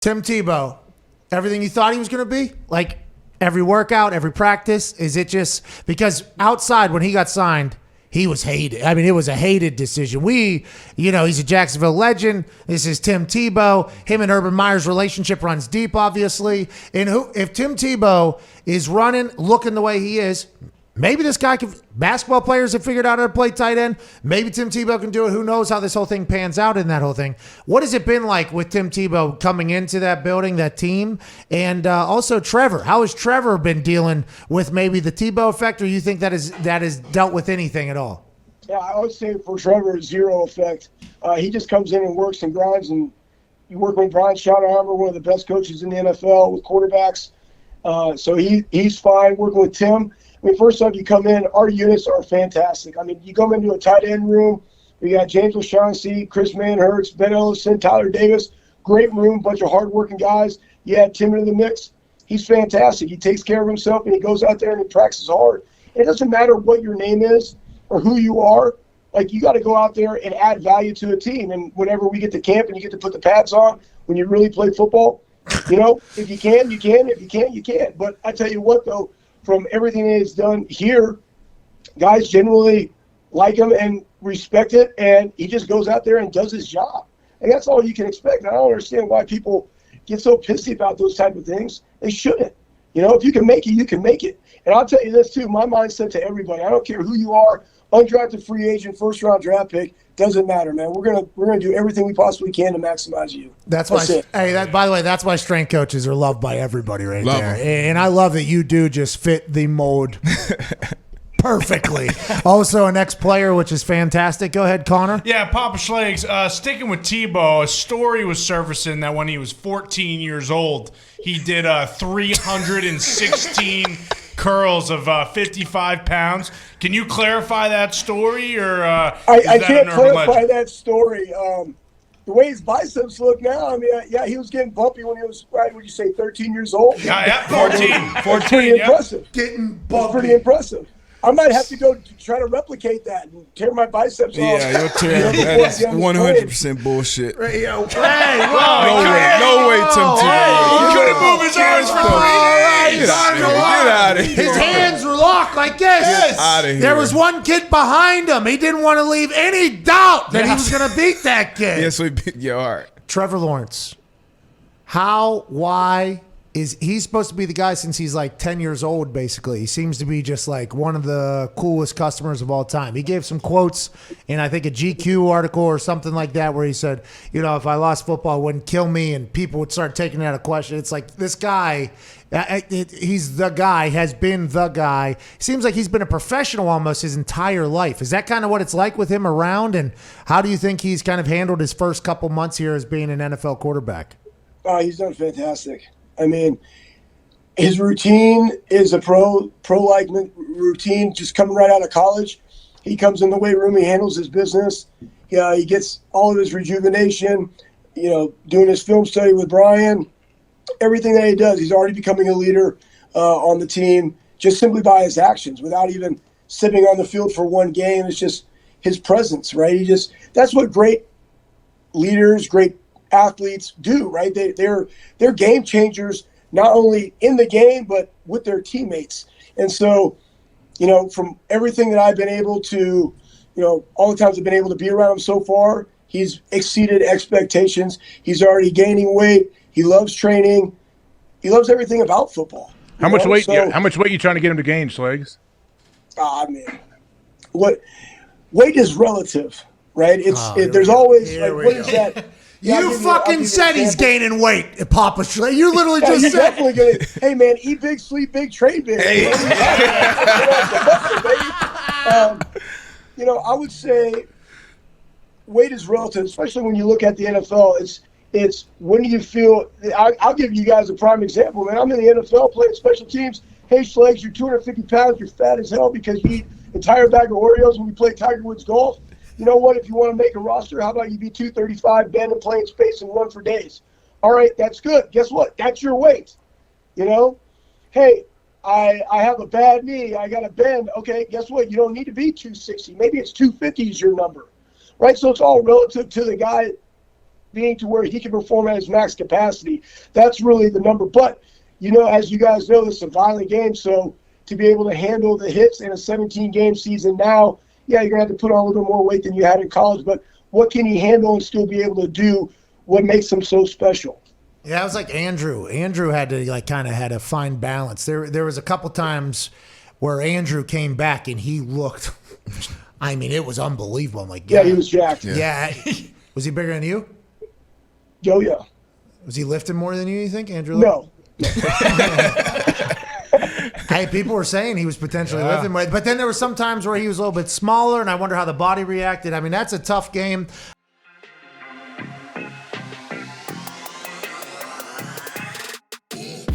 Tim Tebow, everything you thought he was going to be? Like every workout, every practice? Is it just because outside when he got signed, he was hated. I mean, it was a hated decision. He's a Jacksonville legend. This is Tim Tebow. Him and Urban Meyer's relationship runs deep, obviously. And if Tim Tebow is running, looking the way he is, maybe this guy can. Basketball players have figured out how to play tight end. Maybe Tim Tebow can do it. Who knows how this whole thing pans out in that whole thing. What has it been like with Tim Tebow coming into that building, that team? And also Trevor. How has Trevor been dealing with maybe the Tebow effect, or you think that is dealt with anything at all? Yeah, I would say for Trevor, zero effect. He just comes in and works and grinds. And you work with Brian Schottenheimer, one of the best coaches in the NFL with quarterbacks. So he's fine working with Tim. I mean, first off, you come in, our units are fantastic. I mean, you come into a tight end room, we got James O'Shaughnessy, Chris Manhurts, Ben Ellison, Tyler Davis, great room, bunch of hardworking guys. You add Tim into the mix, he's fantastic. He takes care of himself, and he goes out there and he practices hard. It doesn't matter what your name is or who you are. Like, you got to go out there and add value to a team. And whenever we get to camp and you get to put the pads on, when you really play football, if you can, you can. If you can't, you can't. But I tell you what, though, from everything that is done here, guys generally like him and respect it, and he just goes out there and does his job. And that's all you can expect. I don't understand why people get so pissy about those type of things. They shouldn't. If you can make it, you can make it. And I'll tell you this, too. My mindset to everybody, I don't care who you are, undrafted free agent, first-round draft pick, doesn't matter, man. We're gonna do everything we possibly can to maximize you. That's why. By the way, that's why strength coaches are loved by everybody right love there. them. And I love that you do just fit the mold perfectly. Also, an ex-player, which is fantastic. Go ahead, Connor. Yeah, Papa Schlegs. Sticking with Tebow, a story was surfacing that when he was 14 years old, he did 316 curls of 55 pounds. Can you clarify that story, or I can't clarify that story. The way his biceps look now, I mean, he was getting bumpy when he was, right, would you say 13 years old? Yeah, 14. That's pretty impressive. Getting bumpy. That's pretty impressive. I might have to go try to replicate that and tear my biceps off. Yeah, you'll tear. That is 100% bullshit. Hey, No way, Tim Tebow. He couldn't move his arms for 3 days. Get out of here. His hands were locked like this. Get out of here. There was one kid behind him. He didn't want to leave any doubt that he was going to beat that kid. Yes, we beat you. All right. Trevor Lawrence. Why is he's supposed to be the guy since he's like 10 years old, basically. He seems to be just like one of the coolest customers of all time. He gave some quotes in, I think, a GQ article or something like that where he said, if I lost football, it wouldn't kill me, and people would start taking that a question. It's like this guy, he's the guy, has been the guy. Seems like he's been a professional almost his entire life. Is that kind of what it's like with him around? And how do you think he's kind of handled his first couple months here as being an NFL quarterback? He's done fantastic. I mean, his routine is a pro-like routine, just coming right out of college. He comes in the weight room, he handles his business. He gets all of his rejuvenation, doing his film study with Brian. Everything that he does, he's already becoming a leader on the team just simply by his actions without even stepping on the field for one game. It's just his presence, right? That's what great leaders, great athletes do, right? They're game changers, not only in the game, but with their teammates. And so, from everything that I've been able to, all the times I've been able to be around him so far, he's exceeded expectations. He's already gaining weight. He loves training. He loves everything about football. How much weight you trying to get him to gain, Schlegs? Weight is relative, right? There's always like, what is that? You fucking said he's gaining weight, Papa Schleger. You literally just he's said. Definitely gonna, hey, man, eat big, sleep big, train big. Hey. I would say weight is relative, especially when you look at the NFL. It's when do you feel – I'll give you guys a prime example, man. I'm in the NFL playing special teams. Hey, Schlegs, you're 250 pounds. You're fat as hell because you eat an entire bag of Oreos when we play Tiger Woods golf. You know what? If you want to make a roster, how about you be 235, bend and play in space and run for days? All right, that's good. Guess what? That's your weight. Hey, I have a bad knee. I got to bend. Okay, guess what? You don't need to be 260. Maybe it's 250 is your number, right? So it's all relative to the guy being to where he can perform at his max capacity. That's really the number. But, as you guys know, this is a violent game, so to be able to handle the hits in a 17-game season now, yeah, you're going to have to put on a little bit more weight than you had in college, but what can he handle and still be able to do what makes him so special? Yeah, it was like Andrew. Andrew had to had a fine balance. There was a couple times where Andrew came back and he looked, I mean, it was unbelievable. I'm like, yeah, he was jacked. Yeah. Was he bigger than you? Oh, yeah. Was he lifting more than you think, Andrew? No. Hey, people were saying he was potentially lifting more, but then there were some times where he was a little bit smaller, and I wonder how the body reacted. I mean, that's a tough game.